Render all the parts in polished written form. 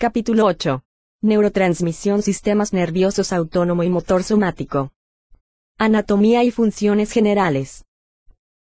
Capítulo 8. Neurotransmisión, sistemas nerviosos autónomo y motor somático. Anatomía y funciones generales.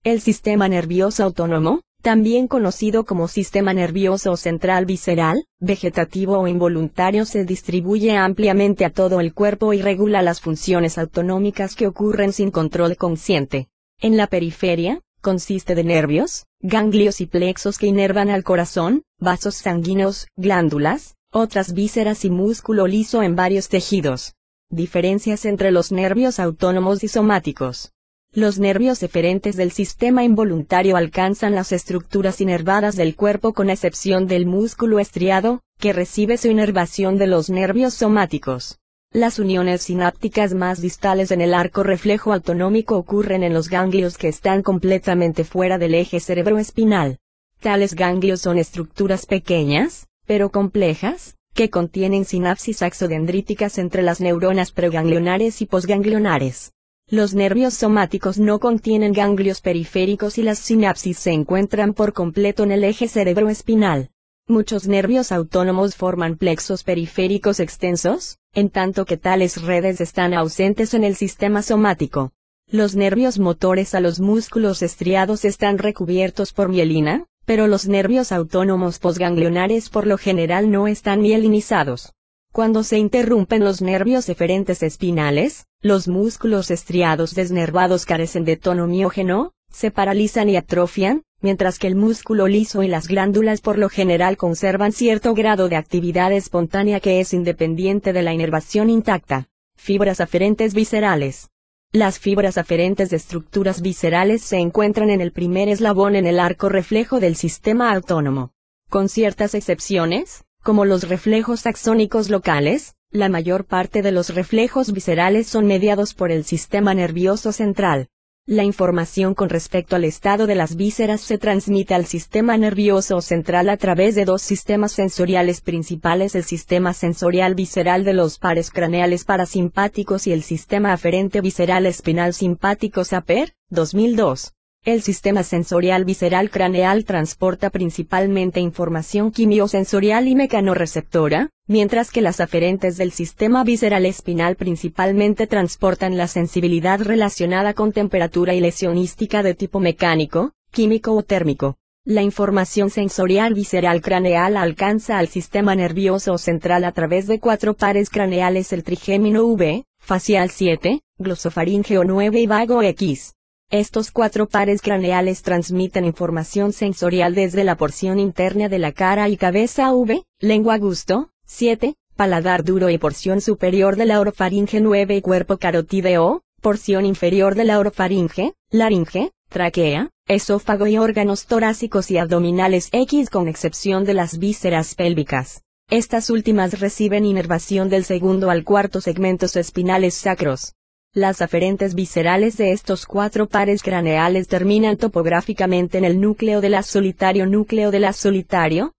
El sistema nervioso autónomo, también conocido como sistema nervioso central visceral, vegetativo o involuntario, se distribuye ampliamente a todo el cuerpo y regula las funciones autonómicas que ocurren sin control consciente. En la periferia, consiste de nervios, ganglios y plexos que inervan al corazón, vasos sanguíneos, glándulas, otras vísceras y músculo liso en varios tejidos. Diferencias entre los nervios autónomos y somáticos. Los nervios eferentes del sistema involuntario alcanzan las estructuras inervadas del cuerpo con excepción del músculo estriado, que recibe su inervación de los nervios somáticos. Las uniones sinápticas más distales en el arco reflejo autonómico ocurren en los ganglios que están completamente fuera del eje cerebroespinal. Tales ganglios son estructuras pequeñas, pero complejas, que contienen sinapsis axodendríticas entre las neuronas preganglionares y posganglionares. Los nervios somáticos no contienen ganglios periféricos y las sinapsis se encuentran por completo en el eje cerebroespinal. Muchos nervios autónomos forman plexos periféricos extensos, en tanto que tales redes están ausentes en el sistema somático. Los nervios motores a los músculos estriados están recubiertos por mielina, pero los nervios autónomos posganglionares por lo general no están mielinizados. Cuando se interrumpen los nervios eferentes espinales, los músculos estriados desnervados carecen de tono miógeno, se paralizan y atrofian, mientras que el músculo liso y las glándulas por lo general conservan cierto grado de actividad espontánea que es independiente de la inervación intacta. Fibras aferentes viscerales. Las fibras aferentes de estructuras viscerales se encuentran en el primer eslabón en el arco reflejo del sistema autónomo. Con ciertas excepciones, como los reflejos axónicos locales, la mayor parte de los reflejos viscerales son mediados por el sistema nervioso central. La información con respecto al estado de las vísceras se transmite al sistema nervioso central a través de dos sistemas sensoriales principales: el sistema sensorial visceral de los pares craneales parasimpáticos y el sistema aferente visceral espinal simpático SAPER, 2002. El sistema sensorial visceral craneal transporta principalmente información quimiosensorial y mecanorreceptora, mientras que las aferentes del sistema visceral espinal principalmente transportan la sensibilidad relacionada con temperatura y lesionística de tipo mecánico, químico o térmico. La información sensorial visceral craneal alcanza al sistema nervioso central a través de cuatro pares craneales: el trigémino V, facial 7, glosofaríngeo 9 y vago X. Estos cuatro pares craneales transmiten información sensorial desde la porción interna de la cara y cabeza V, lengua gusto, 7, paladar duro y porción superior de la orofaringe 9 y cuerpo carotídeo, porción inferior de la orofaringe, laringe, tráquea, esófago y órganos torácicos y abdominales X con excepción de las vísceras pélvicas. Estas últimas reciben inervación del segundo al cuarto segmentos espinales sacros. Las aferentes viscerales de estos cuatro pares craneales terminan topográficamente en el núcleo de la solitario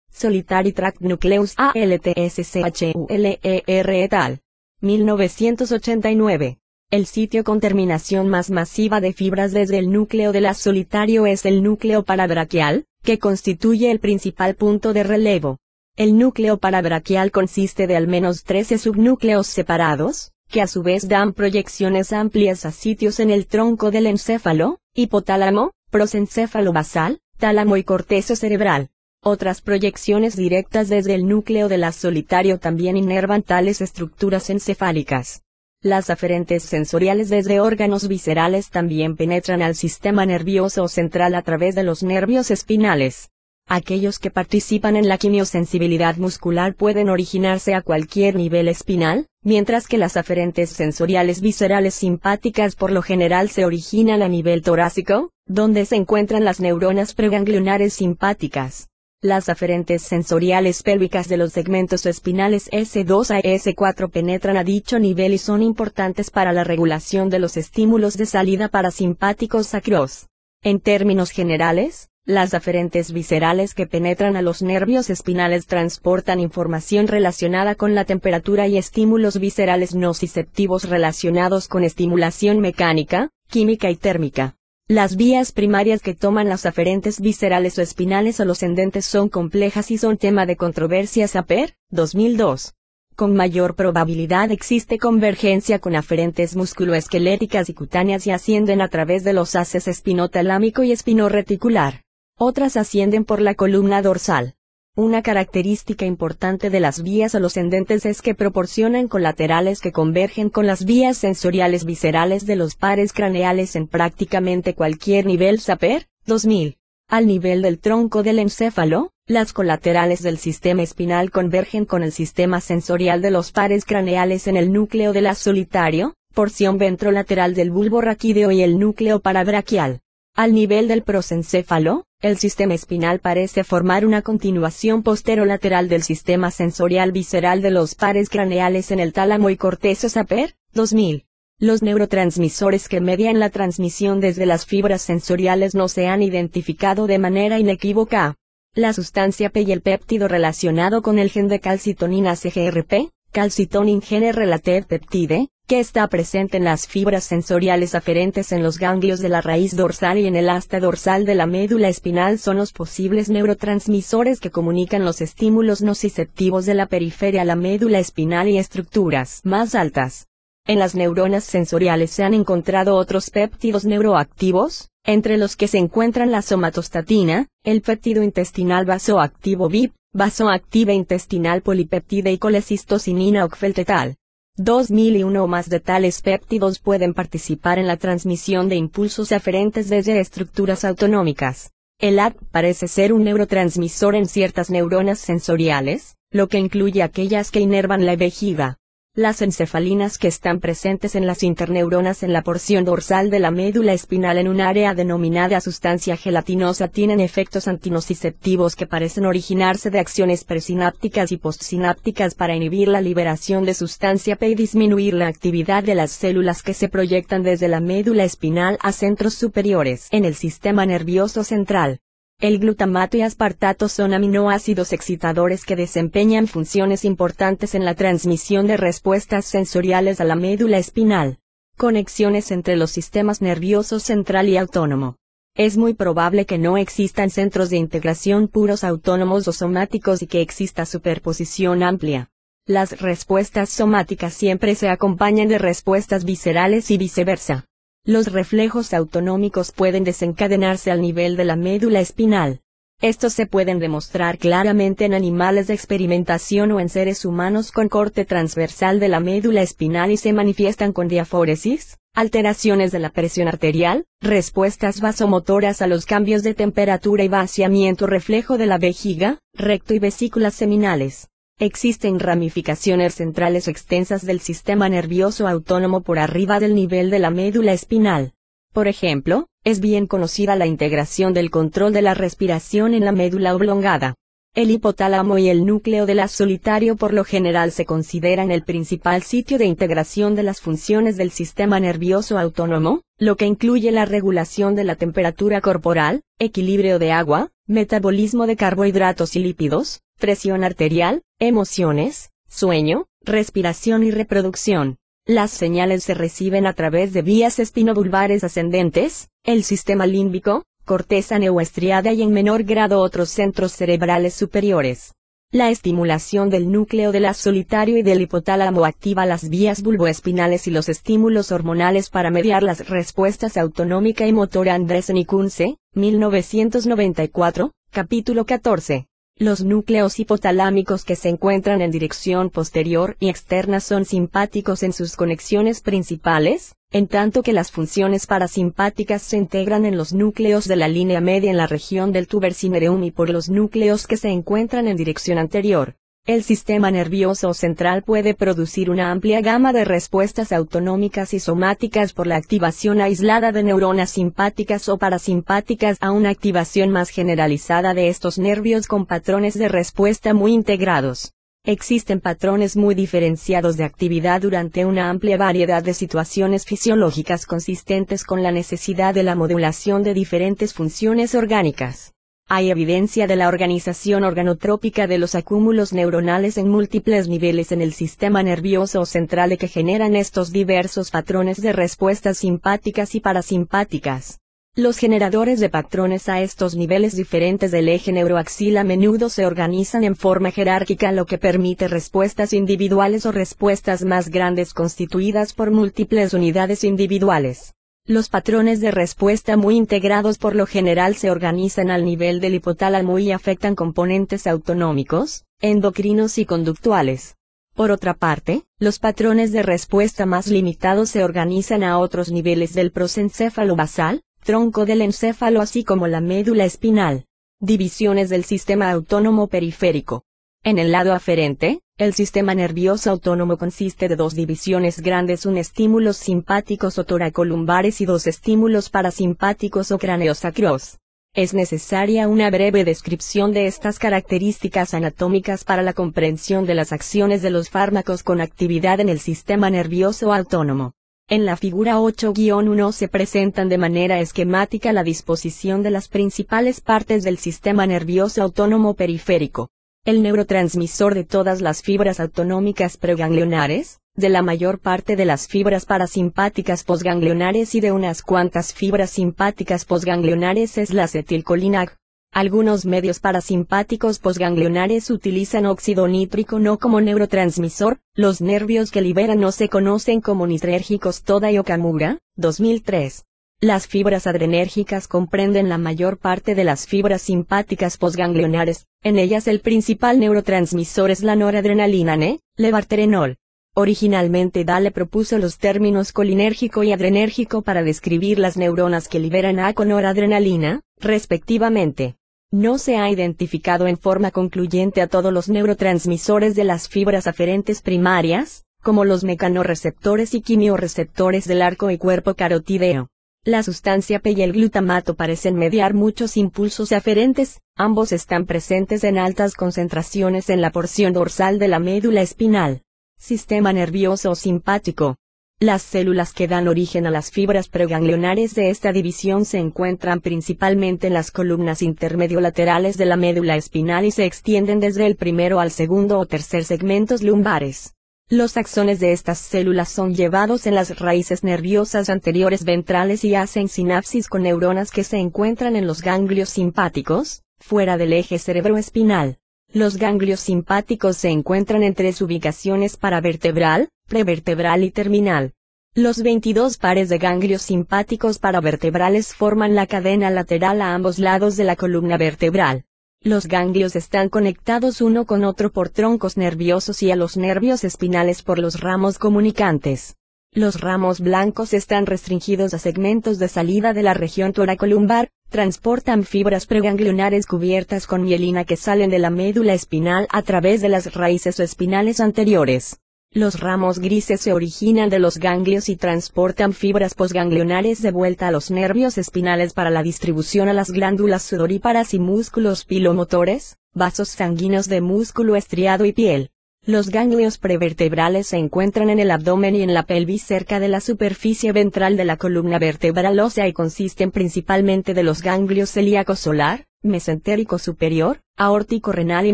Solitary Tract Nucleus ALTSCHULER et al. 1989. El sitio con terminación más masiva de fibras desde el núcleo de la solitario es el núcleo parabraquial, que constituye el principal punto de relevo. El núcleo parabraquial consiste de al menos 13 subnúcleos separados, que a su vez dan proyecciones amplias a sitios en el tronco del encéfalo, hipotálamo, prosencéfalo basal, tálamo y corteza cerebral. Otras proyecciones directas desde el núcleo de la solitario también inervan tales estructuras encefálicas. Las aferentes sensoriales desde órganos viscerales también penetran al sistema nervioso central a través de los nervios espinales. Aquellos que participan en la quimiosensibilidad muscular pueden originarse a cualquier nivel espinal, mientras que las aferentes sensoriales viscerales simpáticas por lo general se originan a nivel torácico, donde se encuentran las neuronas preganglionares simpáticas. Las aferentes sensoriales pélvicas de los segmentos espinales S2 a S4 penetran a dicho nivel y son importantes para la regulación de los estímulos de salida parasimpáticos sacros. En términos generales, las aferentes viscerales que penetran a los nervios espinales transportan información relacionada con la temperatura y estímulos viscerales nociceptivos relacionados con estimulación mecánica, química y térmica. Las vías primarias que toman las aferentes viscerales o espinales o los ascendentes son complejas y son tema de controversia. Sapir, 2002. Con mayor probabilidad existe convergencia con aferentes musculoesqueléticas y cutáneas y ascienden a través de los haces espinotalámico y espinorreticular. Otras ascienden por la columna dorsal. Una característica importante de las vías o los ascendentes es que proporcionan colaterales que convergen con las vías sensoriales viscerales de los pares craneales en prácticamente cualquier nivel. Sapir, 2000. Al nivel del tronco del encéfalo, las colaterales del sistema espinal convergen con el sistema sensorial de los pares craneales en el núcleo del haz solitario, porción ventrolateral del bulbo raquídeo y el núcleo parabraquial. Al nivel del prosencéfalo, el sistema espinal parece formar una continuación posterolateral del sistema sensorial visceral de los pares craneales en el tálamo y corteza. Sapir, 2000. Los neurotransmisores que median la transmisión desde las fibras sensoriales no se han identificado de manera inequívoca. La sustancia P y el péptido relacionado con el gen de calcitonina CGRP, calcitonin gene related peptide, que está presente en las fibras sensoriales aferentes en los ganglios de la raíz dorsal y en el asta dorsal de la médula espinal son los posibles neurotransmisores que comunican los estímulos nociceptivos de la periferia a la médula espinal y estructuras más altas. En las neuronas sensoriales se han encontrado otros péptidos neuroactivos, entre los que se encuentran la somatostatina, el péptido intestinal vasoactivo VIP, vasoactiva intestinal polipeptide y colecistocinina ocfeltetal. 2001 o más de tales péptidos pueden participar en la transmisión de impulsos aferentes desde estructuras autonómicas. El AT parece ser un neurotransmisor en ciertas neuronas sensoriales, lo que incluye aquellas que inervan la vejiga. Las encefalinas que están presentes en las interneuronas en la porción dorsal de la médula espinal en un área denominada sustancia gelatinosa tienen efectos antinociceptivos que parecen originarse de acciones presinápticas y postsinápticas para inhibir la liberación de sustancia P y disminuir la actividad de las células que se proyectan desde la médula espinal a centros superiores en el sistema nervioso central. El glutamato y aspartato son aminoácidos excitadores que desempeñan funciones importantes en la transmisión de respuestas sensoriales a la médula espinal. Conexiones entre los sistemas nerviosos central y autónomo. Es muy probable que no existan centros de integración puros autónomos o somáticos y que exista superposición amplia. Las respuestas somáticas siempre se acompañan de respuestas viscerales y viceversa. Los reflejos autonómicos pueden desencadenarse al nivel de la médula espinal. Estos se pueden demostrar claramente en animales de experimentación o en seres humanos con corte transversal de la médula espinal y se manifiestan con diaforesis, alteraciones de la presión arterial, respuestas vasomotoras a los cambios de temperatura y vaciamiento reflejo de la vejiga, recto y vesículas seminales. Existen ramificaciones centrales o extensas del sistema nervioso autónomo por arriba del nivel de la médula espinal. Por ejemplo, es bien conocida la integración del control de la respiración en la médula oblongada. El hipotálamo y el núcleo del haz solitario por lo general se consideran el principal sitio de integración de las funciones del sistema nervioso autónomo, lo que incluye la regulación de la temperatura corporal, equilibrio de agua, metabolismo de carbohidratos y lípidos, presión arterial, emociones, sueño, respiración y reproducción. Las señales se reciben a través de vías espinobulbares ascendentes, el sistema límbico, corteza neoestriada y en menor grado otros centros cerebrales superiores. La estimulación del núcleo del haz solitario y del hipotálamo activa las vías bulboespinales y los estímulos hormonales para mediar las respuestas autonómica y motora. Andresen y Kunze, 1994, capítulo 14. Los núcleos hipotalámicos que se encuentran en dirección posterior y externa son simpáticos en sus conexiones principales, en tanto que las funciones parasimpáticas se integran en los núcleos de la línea media en la región del tubercinereum y por los núcleos que se encuentran en dirección anterior. El sistema nervioso central puede producir una amplia gama de respuestas autonómicas y somáticas por la activación aislada de neuronas simpáticas o parasimpáticas a una activación más generalizada de estos nervios con patrones de respuesta muy integrados. Existen patrones muy diferenciados de actividad durante una amplia variedad de situaciones fisiológicas consistentes con la necesidad de la modulación de diferentes funciones orgánicas. Hay evidencia de la organización organotrópica de los acúmulos neuronales en múltiples niveles en el sistema nervioso central que generan estos diversos patrones de respuestas simpáticas y parasimpáticas. Los generadores de patrones a estos niveles diferentes del eje neuroaxial a menudo se organizan en forma jerárquica, lo que permite respuestas individuales o respuestas más grandes constituidas por múltiples unidades individuales. Los patrones de respuesta muy integrados por lo general se organizan al nivel del hipotálamo y afectan componentes autonómicos, endocrinos y conductuales. Por otra parte, los patrones de respuesta más limitados se organizan a otros niveles del prosencéfalo basal, tronco del encéfalo así como la médula espinal. Divisiones del sistema autónomo periférico. En el lado aferente, el sistema nervioso autónomo consiste de dos divisiones grandes: un estímulos simpáticos o toracolumbares y dos estímulos parasimpáticos o craneosacros. Es necesaria una breve descripción de estas características anatómicas para la comprensión de las acciones de los fármacos con actividad en el sistema nervioso autónomo. En la figura 8-1 se presentan de manera esquemática la disposición de las principales partes del sistema nervioso autónomo periférico. El neurotransmisor de todas las fibras autonómicas preganglionares, de la mayor parte de las fibras parasimpáticas posganglionares y de unas cuantas fibras simpáticas posganglionares es la acetilcolina. Algunos medios parasimpáticos posganglionares utilizan óxido nítrico no como neurotransmisor. Los nervios que liberan no se conocen como nitrérgicos. Toda y Okamura, 2003. Las fibras adrenérgicas comprenden la mayor parte de las fibras simpáticas posganglionares. En ellas el principal neurotransmisor es la noradrenalina levarterenol. Originalmente Dahle propuso los términos colinérgico y adrenérgico para describir las neuronas que liberan A con noradrenalina, respectivamente. No se ha identificado en forma concluyente a todos los neurotransmisores de las fibras aferentes primarias, como los mecanorreceptores y quimiorreceptores del arco y cuerpo carotídeo. La sustancia P y el glutamato parecen mediar muchos impulsos aferentes. Ambos están presentes en altas concentraciones en la porción dorsal de la médula espinal. Sistema nervioso simpático. Las células que dan origen a las fibras preganglionares de esta división se encuentran principalmente en las columnas intermediolaterales de la médula espinal y se extienden desde el primero al segundo o tercer segmentos lumbares. Los axones de estas células son llevados en las raíces nerviosas anteriores ventrales y hacen sinapsis con neuronas que se encuentran en los ganglios simpáticos, fuera del eje cerebroespinal. Los ganglios simpáticos se encuentran en tres ubicaciones: paravertebral, prevertebral y terminal. Los 22 pares de ganglios simpáticos paravertebrales forman la cadena lateral a ambos lados de la columna vertebral. Los ganglios están conectados uno con otro por troncos nerviosos y a los nervios espinales por los ramos comunicantes. Los ramos blancos están restringidos a segmentos de salida de la región toracolumbar, transportan fibras preganglionares cubiertas con mielina que salen de la médula espinal a través de las raíces espinales anteriores. Los ramos grises se originan de los ganglios y transportan fibras posganglionares de vuelta a los nervios espinales para la distribución a las glándulas sudoríparas y músculos pilomotores, vasos sanguíneos de músculo estriado y piel. Los ganglios prevertebrales se encuentran en el abdomen y en la pelvis cerca de la superficie ventral de la columna vertebral ósea y consisten principalmente de los ganglios celíaco solar, mesentérico superior, aórtico renal y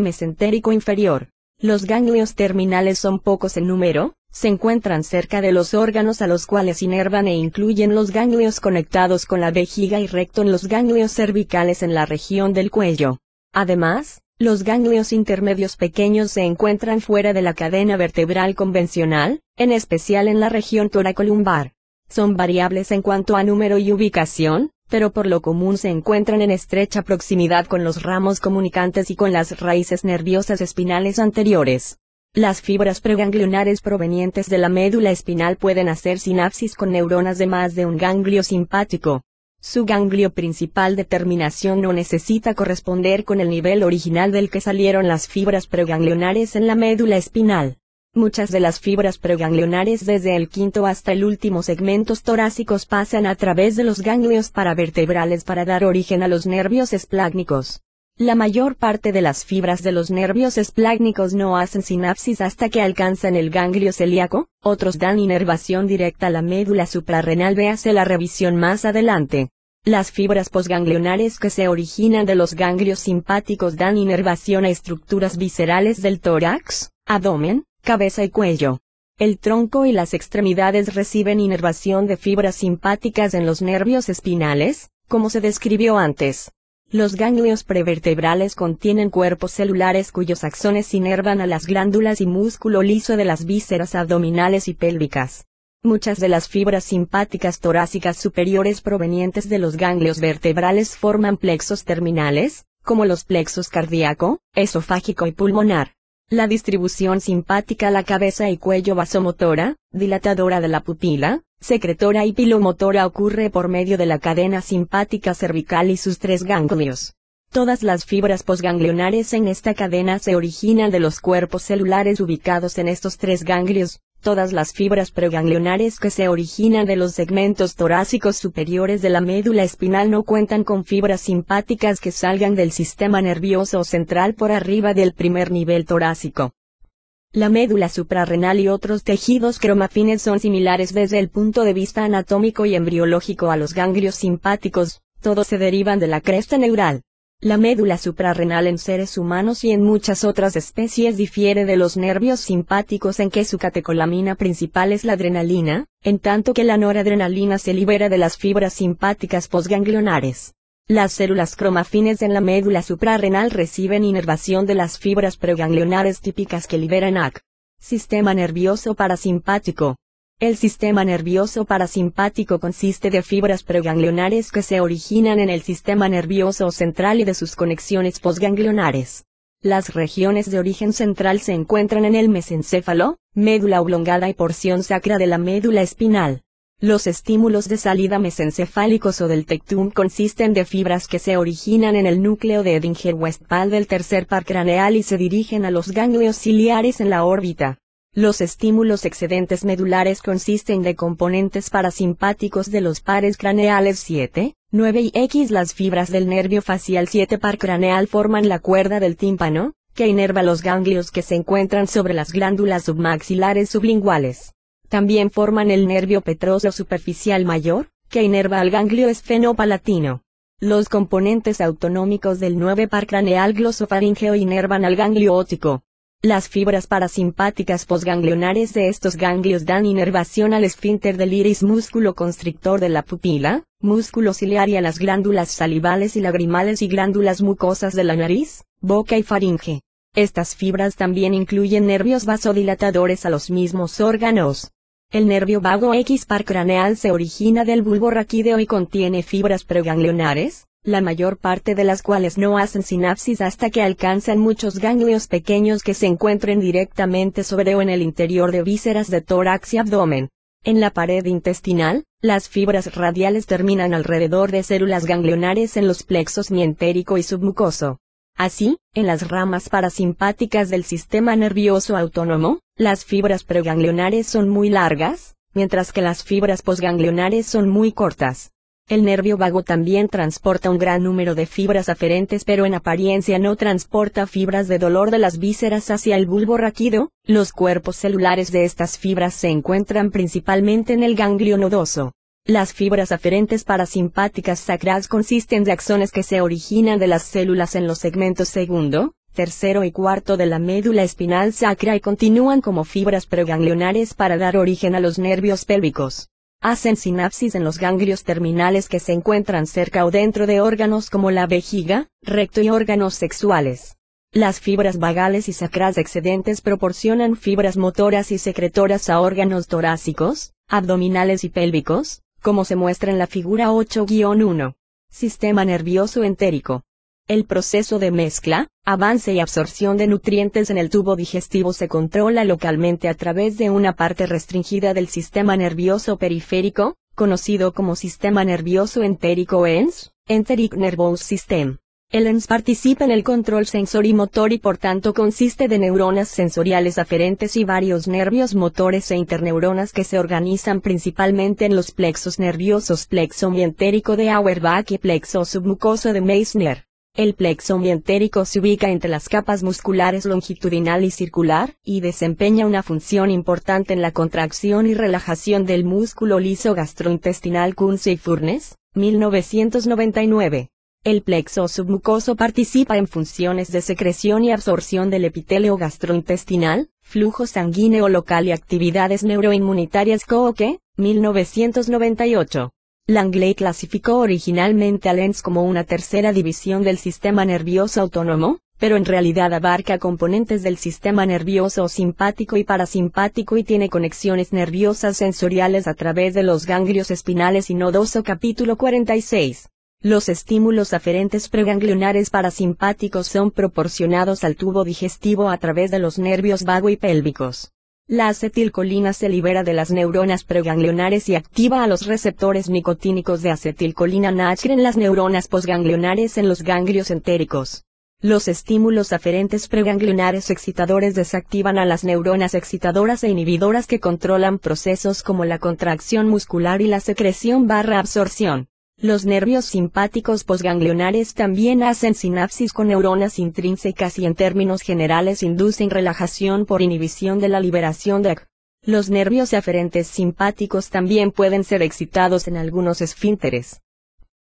mesentérico inferior. Los ganglios terminales son pocos en número, se encuentran cerca de los órganos a los cuales inervan e incluyen los ganglios conectados con la vejiga y recto en los ganglios cervicales en la región del cuello. Además, los ganglios intermedios pequeños se encuentran fuera de la cadena vertebral convencional, en especial en la región toracolumbar. Son variables en cuanto a número y ubicación, pero por lo común se encuentran en estrecha proximidad con los ramos comunicantes y con las raíces nerviosas espinales anteriores. Las fibras preganglionares provenientes de la médula espinal pueden hacer sinapsis con neuronas de más de un ganglio simpático. Su ganglio principal de terminación no necesita corresponder con el nivel original del que salieron las fibras preganglionares en la médula espinal. Muchas de las fibras preganglionares desde el quinto hasta el último segmentos torácicos pasan a través de los ganglios paravertebrales para dar origen a los nervios esplácnicos. La mayor parte de las fibras de los nervios esplácnicos no hacen sinapsis hasta que alcanzan el ganglio celíaco, otros dan inervación directa a la médula suprarrenal. Véase la revisión más adelante. Las fibras posganglionares que se originan de los ganglios simpáticos dan inervación a estructuras viscerales del tórax, abdomen, cabeza y cuello. El tronco y las extremidades reciben inervación de fibras simpáticas en los nervios espinales, como se describió antes. Los ganglios prevertebrales contienen cuerpos celulares cuyos axones inervan a las glándulas y músculo liso de las vísceras abdominales y pélvicas. Muchas de las fibras simpáticas torácicas superiores provenientes de los ganglios vertebrales forman plexos terminales, como los plexos cardíaco, esofágico y pulmonar. La distribución simpática a la cabeza y cuello vasomotora, dilatadora de la pupila, secretora y pilomotora ocurre por medio de la cadena simpática cervical y sus tres ganglios. Todas las fibras posganglionares en esta cadena se originan de los cuerpos celulares ubicados en estos tres ganglios. Todas las fibras preganglionares que se originan de los segmentos torácicos superiores de la médula espinal no cuentan con fibras simpáticas que salgan del sistema nervioso central por arriba del primer nivel torácico. La médula suprarrenal y otros tejidos cromafines son similares desde el punto de vista anatómico y embriológico a los ganglios simpáticos, todos se derivan de la cresta neural. La médula suprarrenal en seres humanos y en muchas otras especies difiere de los nervios simpáticos en que su catecolamina principal es la adrenalina, en tanto que la noradrenalina se libera de las fibras simpáticas posganglionares. Las células cromafines en la médula suprarrenal reciben inervación de las fibras preganglionares típicas que liberan AC. Sistema nervioso parasimpático. El sistema nervioso parasimpático consiste de fibras preganglionares que se originan en el sistema nervioso central y de sus conexiones posganglionares. Las regiones de origen central se encuentran en el mesencéfalo, médula oblongada y porción sacra de la médula espinal. Los estímulos de salida mesencefálicos o del tectum consisten de fibras que se originan en el núcleo de Edinger-Westphal del tercer par craneal y se dirigen a los ganglios ciliares en la órbita. Los estímulos excedentes medulares consisten de componentes parasimpáticos de los pares craneales 7, 9 y X. Las fibras del nervio facial 7 par craneal forman la cuerda del tímpano, que inerva los ganglios que se encuentran sobre las glándulas submaxilares sublinguales. También forman el nervio petroso superficial mayor, que inerva al ganglio esfenopalatino. Los componentes autonómicos del 9 par craneal glosofaríngeo inervan al ganglio óptico. Las fibras parasimpáticas posganglionares de estos ganglios dan inervación al esfínter del iris, músculo constrictor de la pupila, músculo ciliar y a las glándulas salivales y lagrimales y glándulas mucosas de la nariz, boca y faringe. Estas fibras también incluyen nervios vasodilatadores a los mismos órganos. El nervio vago X par craneal se origina del bulbo raquídeo y contiene fibras preganglionares, la mayor parte de las cuales no hacen sinapsis hasta que alcanzan muchos ganglios pequeños que se encuentren directamente sobre o en el interior de vísceras de tórax y abdomen. En la pared intestinal, las fibras radiales terminan alrededor de células ganglionares en los plexos mientérico y submucoso. Así, en las ramas parasimpáticas del sistema nervioso autónomo, las fibras preganglionares son muy largas, mientras que las fibras posganglionares son muy cortas. El nervio vago también transporta un gran número de fibras aferentes, pero en apariencia no transporta fibras de dolor de las vísceras hacia el bulbo raquídeo. Los cuerpos celulares de estas fibras se encuentran principalmente en el ganglio nodoso. Las fibras aferentes parasimpáticas sacras consisten de axones que se originan de las células en los segmentos segundo, tercero y cuarto de la médula espinal sacra y continúan como fibras preganglionares para dar origen a los nervios pélvicos. Hacen sinapsis en los ganglios terminales que se encuentran cerca o dentro de órganos como la vejiga, recto y órganos sexuales. Las fibras vagales y sacras excedentes proporcionan fibras motoras y secretoras a órganos torácicos, abdominales y pélvicos, como se muestra en la figura 8-1. Sistema nervioso entérico. El proceso de mezcla, avance y absorción de nutrientes en el tubo digestivo se controla localmente a través de una parte restringida del sistema nervioso periférico, conocido como sistema nervioso entérico ENS, Enteric Nervous System. El ENS participa en el control sensorimotor y por tanto consiste de neuronas sensoriales aferentes y varios nervios motores e interneuronas que se organizan principalmente en los plexos nerviosos plexo mientérico de Auerbach y plexo submucoso de Meissner. El plexo mientérico se ubica entre las capas musculares longitudinal y circular, y desempeña una función importante en la contracción y relajación del músculo liso gastrointestinal. Kunze y Furness, 1999. El plexo submucoso participa en funciones de secreción y absorción del epitelio gastrointestinal, flujo sanguíneo local y actividades neuroinmunitarias. Koke, 1998. Langley clasificó originalmente a Lenz como una tercera división del sistema nervioso autónomo, pero en realidad abarca componentes del sistema nervioso simpático y parasimpático y tiene conexiones nerviosas sensoriales a través de los ganglios espinales y nodoso. Capítulo 46. Los estímulos aferentes preganglionares parasimpáticos son proporcionados al tubo digestivo a través de los nervios vago y pélvicos. La acetilcolina se libera de las neuronas preganglionares y activa a los receptores nicotínicos de acetilcolina NACHR en las neuronas posganglionares en los ganglios entéricos. Los estímulos aferentes preganglionares excitadores desactivan a las neuronas excitadoras e inhibidoras que controlan procesos como la contracción muscular y la secreción/absorción. Los nervios simpáticos posganglionares también hacen sinapsis con neuronas intrínsecas y en términos generales inducen relajación por inhibición de la liberación de ACT. Los nervios aferentes simpáticos también pueden ser excitados en algunos esfínteres.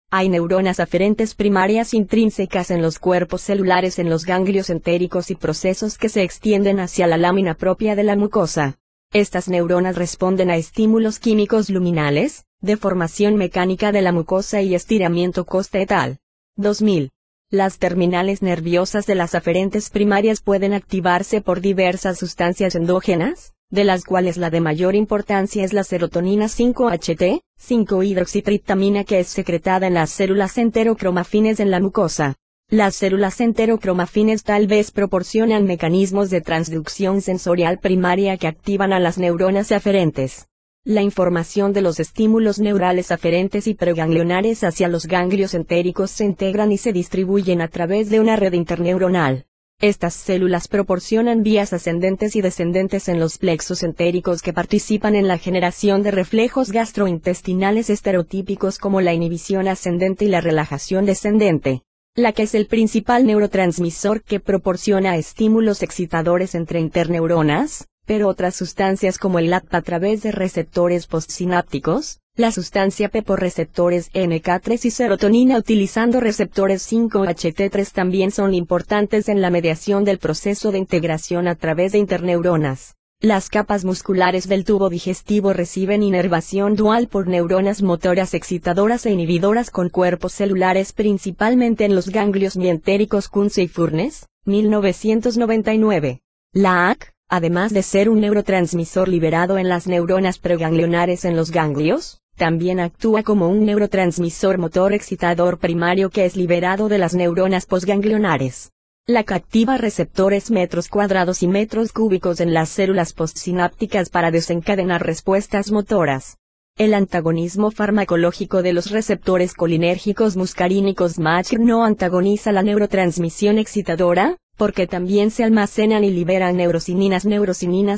Hay neuronas aferentes primarias intrínsecas en los cuerpos celulares en los ganglios entéricos y procesos que se extienden hacia la lámina propia de la mucosa. Estas neuronas responden a estímulos químicos luminales, deformación mecánica de la mucosa y estiramiento costa et al. 2000. Las terminales nerviosas de las aferentes primarias pueden activarse por diversas sustancias endógenas, de las cuales la de mayor importancia es la serotonina 5-HT, 5-hidroxitriptamina que es secretada en las células enterocromafines en la mucosa. Las células enterocromafines tal vez proporcionan mecanismos de transducción sensorial primaria que activan a las neuronas aferentes. La información de los estímulos neurales aferentes y preganglionares hacia los ganglios entéricos se integran y se distribuyen a través de una red interneuronal. Estas células proporcionan vías ascendentes y descendentes en los plexos entéricos que participan en la generación de reflejos gastrointestinales estereotípicos como la inhibición ascendente y la relajación descendente. La que es el principal neurotransmisor que proporciona estímulos excitadores entre interneuronas, pero otras sustancias como el ATP a través de receptores postsinápticos, la sustancia P por receptores NK3 y serotonina utilizando receptores 5-HT3 también son importantes en la mediación del proceso de integración a través de interneuronas. Las capas musculares del tubo digestivo reciben inervación dual por neuronas motoras excitadoras e inhibidoras con cuerpos celulares principalmente en los ganglios mientéricos. Kunze y Furness, 1999. La AC, además de ser un neurotransmisor liberado en las neuronas preganglionares en los ganglios, también actúa como un neurotransmisor motor excitador primario que es liberado de las neuronas posganglionares. La que activa receptores metros cuadrados y metros cúbicos en las células postsinápticas para desencadenar respuestas motoras. El antagonismo farmacológico de los receptores colinérgicos muscarínicos MACHR no antagoniza la neurotransmisión excitadora, porque también se almacenan y liberan neurosininas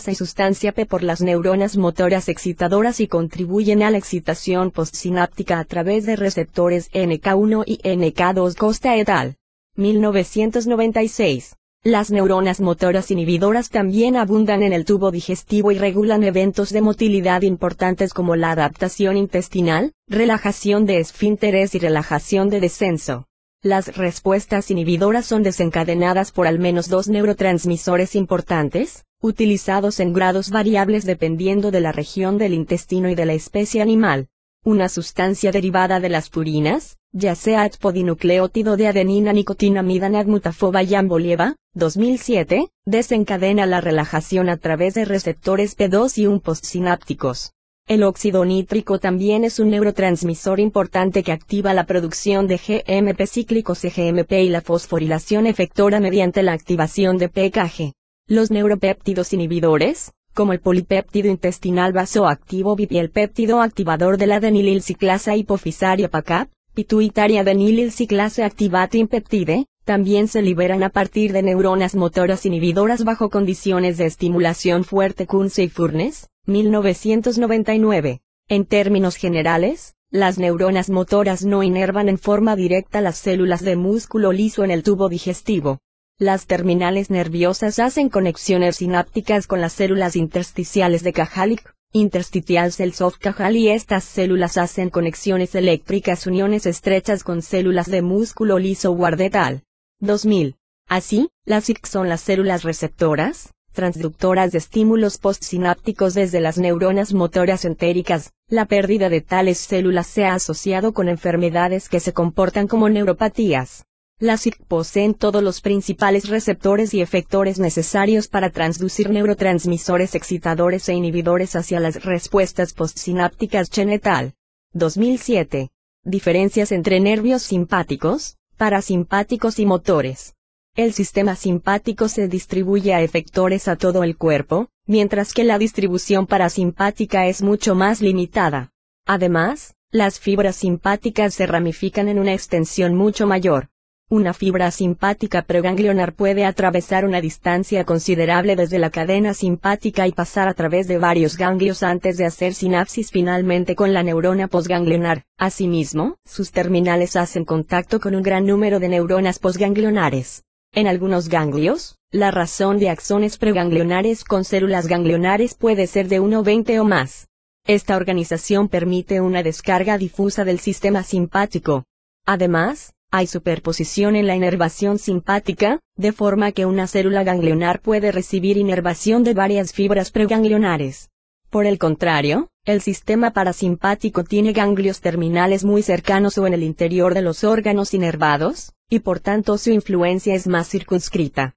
y sustancia P por las neuronas motoras excitadoras y contribuyen a la excitación postsináptica a través de receptores NK1 y NK2. Costa et al. 1996. Las neuronas motoras inhibidoras también abundan en el tubo digestivo y regulan eventos de motilidad importantes como la adaptación intestinal, relajación de esfínteres y relajación de descenso. Las respuestas inhibidoras son desencadenadas por al menos dos neurotransmisores importantes, utilizados en grados variables dependiendo de la región del intestino y de la especie animal. Una sustancia derivada de las purinas, ya sea adpodinucleótido de adenina nicotinamida nagmutafoba yambolieva, 2007, desencadena la relajación a través de receptores P2 y 1 postsinápticos. El óxido nítrico también es un neurotransmisor importante que activa la producción de GMP cíclico CGMP y la fosforilación efectora mediante la activación de PKG. Los neuropéptidos inhibidores, como el polipéptido intestinal vasoactivo VIP y el péptido activador de la adenililciclasa hipofisaria PACAP, pituitaria adenililciclasa activating peptide, también se liberan a partir de neuronas motoras inhibidoras bajo condiciones de estimulación fuerte. Kunze y Furness, 1999. En términos generales, las neuronas motoras no inervan en forma directa las células de músculo liso en el tubo digestivo. Las terminales nerviosas hacen conexiones sinápticas con las células intersticiales de Kajalik, interstitial cells of Cajal, y estas células hacen conexiones eléctricas, uniones estrechas con células de músculo liso. Ward et al. 2000. Así, las IC son las células receptoras, transductoras de estímulos postsinápticos desde las neuronas motoras entéricas. La pérdida de tales células se ha asociado con enfermedades que se comportan como neuropatías. Las SIC poseen todos los principales receptores y efectores necesarios para transducir neurotransmisores excitadores e inhibidores hacia las respuestas postsinápticas. Chen et al. 2007. Diferencias entre nervios simpáticos, parasimpáticos y motores. El sistema simpático se distribuye a efectores a todo el cuerpo, mientras que la distribución parasimpática es mucho más limitada. Además, las fibras simpáticas se ramifican en una extensión mucho mayor. Una fibra simpática preganglionar puede atravesar una distancia considerable desde la cadena simpática y pasar a través de varios ganglios antes de hacer sinapsis finalmente con la neurona posganglionar. Asimismo, sus terminales hacen contacto con un gran número de neuronas posganglionares. En algunos ganglios, la razón de axones preganglionares con células ganglionares puede ser de 1 o 20 o más. Esta organización permite una descarga difusa del sistema simpático. Además, hay superposición en la inervación simpática, de forma que una célula ganglionar puede recibir inervación de varias fibras preganglionares. Por el contrario, el sistema parasimpático tiene ganglios terminales muy cercanos o en el interior de los órganos inervados, y por tanto su influencia es más circunscrita.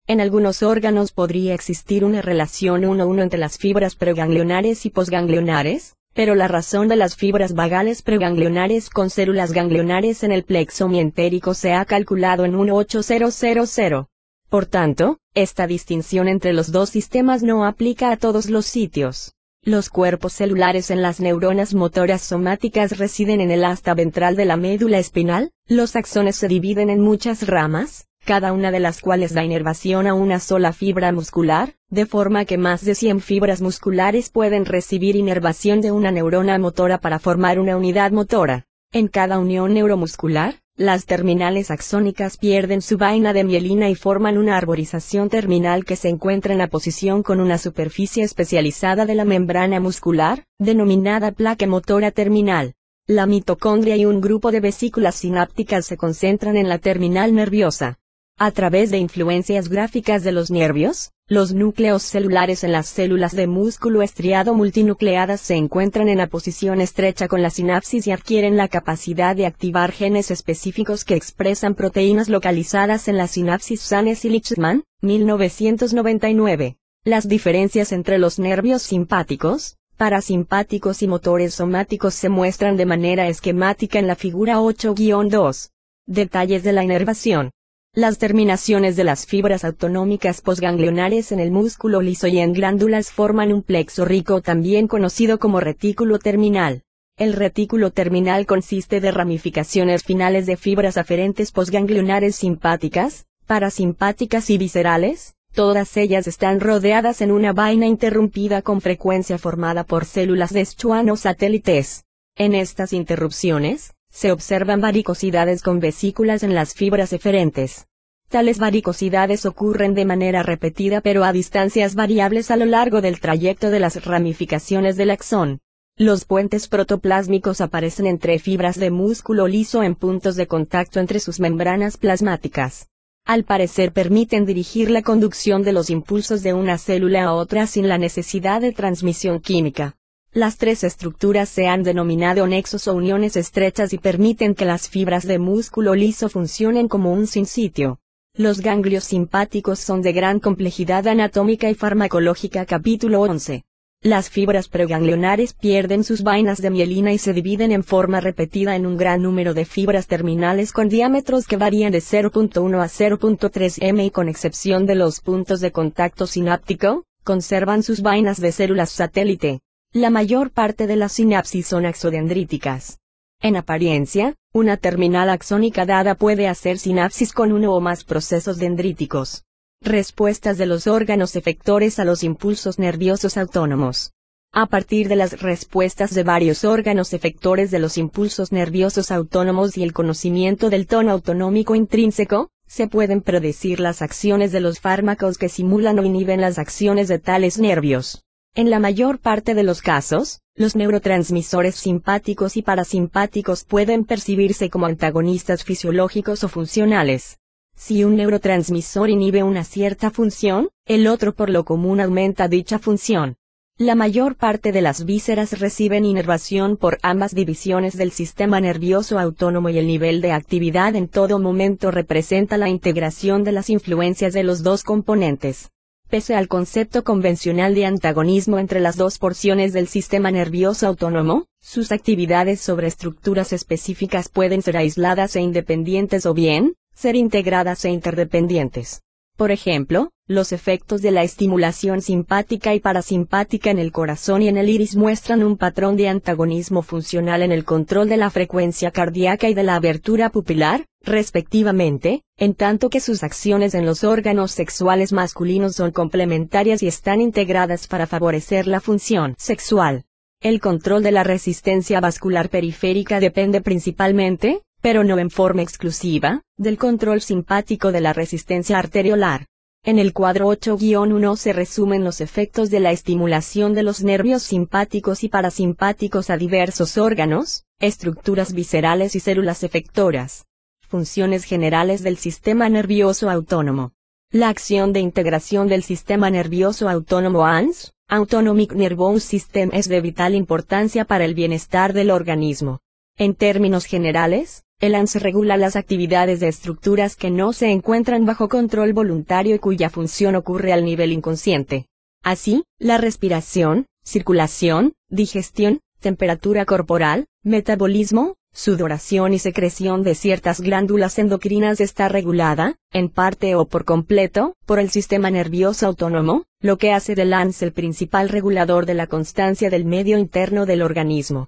En algunos órganos podría existir una relación 1:1 entre las fibras preganglionares y posganglionares, pero la razón de las fibras vagales preganglionares con células ganglionares en el plexo mientérico se ha calculado en 1,8000. Por tanto, esta distinción entre los dos sistemas no aplica a todos los sitios. Los cuerpos celulares en las neuronas motoras somáticas residen en el asta ventral de la médula espinal. Los axones se dividen en muchas ramas, cada una de las cuales da inervación a una sola fibra muscular, de forma que más de 100 fibras musculares pueden recibir inervación de una neurona motora para formar una unidad motora. En cada unión neuromuscular, las terminales axónicas pierden su vaina de mielina y forman una arborización terminal que se encuentra en aposición con una superficie especializada de la membrana muscular, denominada placa motora terminal. La mitocondria y un grupo de vesículas sinápticas se concentran en la terminal nerviosa. A través de influencias gráficas de los nervios, los núcleos celulares en las células de músculo estriado multinucleadas se encuentran en aposición estrecha con la sinapsis y adquieren la capacidad de activar genes específicos que expresan proteínas localizadas en la sinapsis. Sanes y Lichtman, 1999. Las diferencias entre los nervios simpáticos, parasimpáticos y motores somáticos se muestran de manera esquemática en la figura 8-2. Detalles de la inervación. Las terminaciones de las fibras autonómicas posganglionares en el músculo liso y en glándulas forman un plexo rico también conocido como retículo terminal. El retículo terminal consiste de ramificaciones finales de fibras aferentes posganglionares simpáticas, parasimpáticas y viscerales. Todas ellas están rodeadas en una vaina interrumpida con frecuencia formada por células de Schwann o satélites. En estas interrupciones, se observan varicosidades con vesículas en las fibras eferentes. Tales varicosidades ocurren de manera repetida pero a distancias variables a lo largo del trayecto de las ramificaciones del axón. Los puentes protoplásmicos aparecen entre fibras de músculo liso en puntos de contacto entre sus membranas plasmáticas. Al parecer permiten dirigir la conducción de los impulsos de una célula a otra sin la necesidad de transmisión química. Las tres estructuras se han denominado nexos o uniones estrechas y permiten que las fibras de músculo liso funcionen como un sinsitio. Los ganglios simpáticos son de gran complejidad anatómica y farmacológica. Capítulo 11. Las fibras preganglionares pierden sus vainas de mielina y se dividen en forma repetida en un gran número de fibras terminales con diámetros que varían de 0.1 a 0.3 m y con excepción de los puntos de contacto sináptico, conservan sus vainas de células satélite. La mayor parte de las sinapsis son axodendríticas. En apariencia, una terminal axónica dada puede hacer sinapsis con uno o más procesos dendríticos. Respuestas de los órganos efectores a los impulsos nerviosos autónomos. A partir de las respuestas de varios órganos efectores de los impulsos nerviosos autónomos y el conocimiento del tono autonómico intrínseco, se pueden predecir las acciones de los fármacos que simulan o inhiben las acciones de tales nervios. En la mayor parte de los casos, los neurotransmisores simpáticos y parasimpáticos pueden percibirse como antagonistas fisiológicos o funcionales. Si un neurotransmisor inhibe una cierta función, el otro por lo común aumenta dicha función. La mayor parte de las vísceras reciben inervación por ambas divisiones del sistema nervioso autónomo y el nivel de actividad en todo momento representa la integración de las influencias de los dos componentes. Pese al concepto convencional de antagonismo entre las dos porciones del sistema nervioso autónomo, sus actividades sobre estructuras específicas pueden ser aisladas e independientes o bien, ser integradas e interdependientes. Por ejemplo, los efectos de la estimulación simpática y parasimpática en el corazón y en el iris muestran un patrón de antagonismo funcional en el control de la frecuencia cardíaca y de la abertura pupilar, respectivamente, en tanto que sus acciones en los órganos sexuales masculinos son complementarias y están integradas para favorecer la función sexual. El control de la resistencia vascular periférica depende principalmente, pero no en forma exclusiva, del control simpático de la resistencia arteriolar. En el cuadro 8-1 se resumen los efectos de la estimulación de los nervios simpáticos y parasimpáticos a diversos órganos, estructuras viscerales y células efectoras. Funciones generales del sistema nervioso autónomo. La acción de integración del sistema nervioso autónomo ANS, Autonomic Nervous System, es de vital importancia para el bienestar del organismo. En términos generales, el ANS regula las actividades de estructuras que no se encuentran bajo control voluntario y cuya función ocurre al nivel inconsciente. Así, la respiración, circulación, digestión, temperatura corporal, metabolismo, sudoración y secreción de ciertas glándulas endocrinas está regulada, en parte o por completo, por el sistema nervioso autónomo, lo que hace del ANS el principal regulador de la constancia del medio interno del organismo.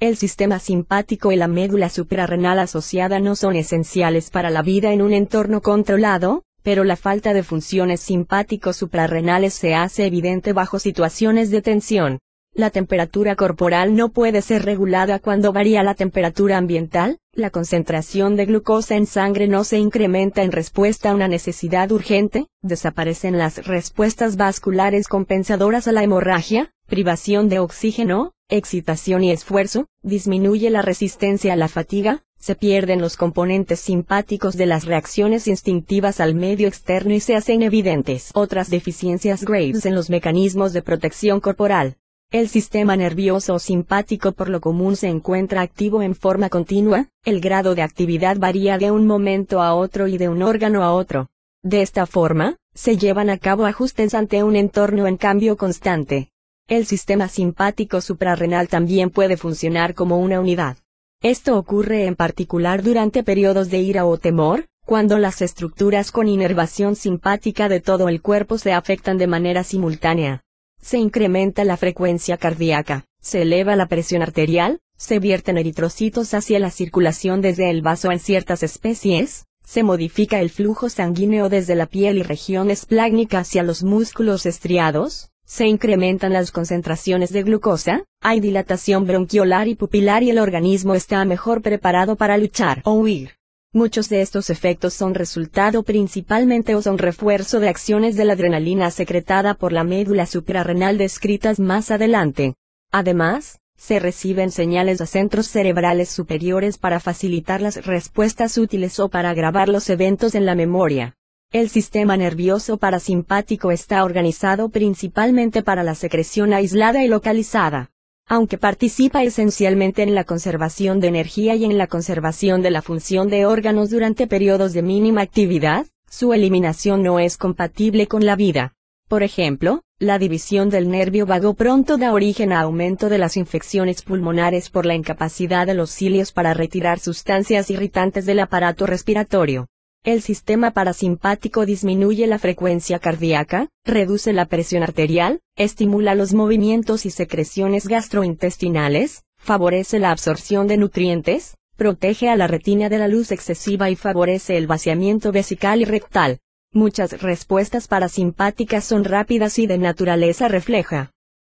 El sistema simpático y la médula suprarrenal asociada no son esenciales para la vida en un entorno controlado, pero la falta de funciones simpático-suprarrenales se hace evidente bajo situaciones de tensión. La temperatura corporal no puede ser regulada cuando varía la temperatura ambiental, la concentración de glucosa en sangre no se incrementa en respuesta a una necesidad urgente, desaparecen las respuestas vasculares compensadoras a la hemorragia, privación de oxígeno, excitación y esfuerzo, disminuye la resistencia a la fatiga, se pierden los componentes simpáticos de las reacciones instintivas al medio externo y se hacen evidentes otras deficiencias graves en los mecanismos de protección corporal. El sistema nervioso simpático por lo común se encuentra activo en forma continua, el grado de actividad varía de un momento a otro y de un órgano a otro. De esta forma, se llevan a cabo ajustes ante un entorno en cambio constante. El sistema simpático suprarrenal también puede funcionar como una unidad. Esto ocurre en particular durante periodos de ira o temor, cuando las estructuras con inervación simpática de todo el cuerpo se afectan de manera simultánea. Se incrementa la frecuencia cardíaca, se eleva la presión arterial, se vierten eritrocitos hacia la circulación desde el vaso en ciertas especies, se modifica el flujo sanguíneo desde la piel y región esplácnica hacia los músculos estriados, se incrementan las concentraciones de glucosa, hay dilatación bronquiolar y pupilar y el organismo está mejor preparado para luchar o huir. Muchos de estos efectos son resultado principalmente o son refuerzo de acciones de la adrenalina secretada por la médula suprarrenal descritas más adelante. Además, se reciben señales a centros cerebrales superiores para facilitar las respuestas útiles o para grabar los eventos en la memoria. El sistema nervioso parasimpático está organizado principalmente para la secreción aislada y localizada. Aunque participa esencialmente en la conservación de energía y en la conservación de la función de órganos durante periodos de mínima actividad, su eliminación no es compatible con la vida. Por ejemplo, la división del nervio vago pronto da origen a aumento de las infecciones pulmonares por la incapacidad de los cilios para retirar sustancias irritantes del aparato respiratorio. El sistema parasimpático disminuye la frecuencia cardíaca, reduce la presión arterial, estimula los movimientos y secreciones gastrointestinales, favorece la absorción de nutrientes, protege a la retina de la luz excesiva y favorece el vaciamiento vesical y rectal. Muchas respuestas parasimpáticas son rápidas y de naturaleza refleja.